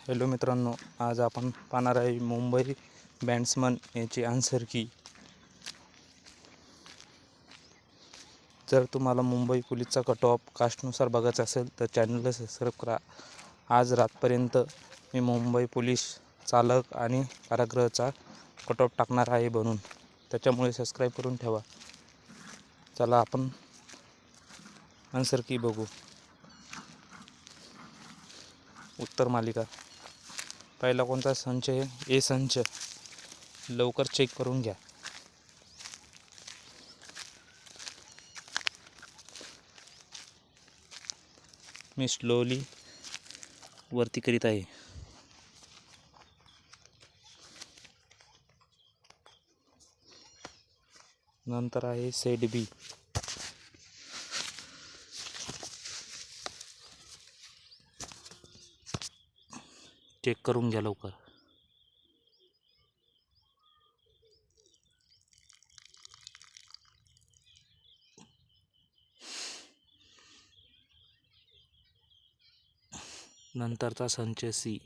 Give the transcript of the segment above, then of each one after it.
Hello मित्रांनो, आज आपण पाहणार आहे मुंबई बॅट्समन याची आन्सर की. जर तुम्हाला मुंबई पोलीसचा कट ऑफ कास्टनुसार बघायचा असेल तर चॅनलला सबस्क्राईब करा. आज रातपर्यंत मी मुंबई पोलीस चालक आणि कारागृहाचा कट ऑफ टाकणार आहे बनून, त्याच्यामुळे सबस्क्राईब करून ठेवा. चला आपण आन्सर की बघू. उत्तर मालिका. पहिला कोणता संच आहे? ए संच. लवकर चेक करून घ्या. मी स्लोली वरती करीत आहे. नंतर आहे सेट बी. चेक करून घ्या लवकर. नंतरचा संच सी.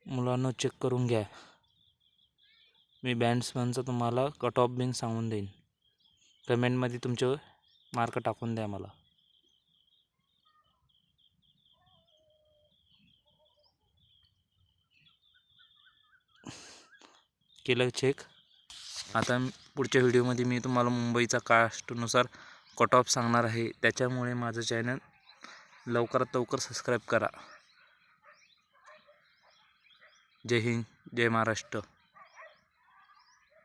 मुलांना चेक करून घ्या. मी बॅट्समनचं तुम्हाला कट ऑफ बिन सांगून देईन. कमेंटमध्ये तुमचे मार्क टाकून द्या मला. केलं चेक. आता पुढच्या व्हिडिओमध्ये मी तुम्हाला मुंबईचा कास्टनुसार कट ऑफ सांगणार आहे, त्याच्यामुळे माझं चॅनल लवकरात लवकर सबस्क्राईब करा. जय हिंद, जय महाराष्ट्र.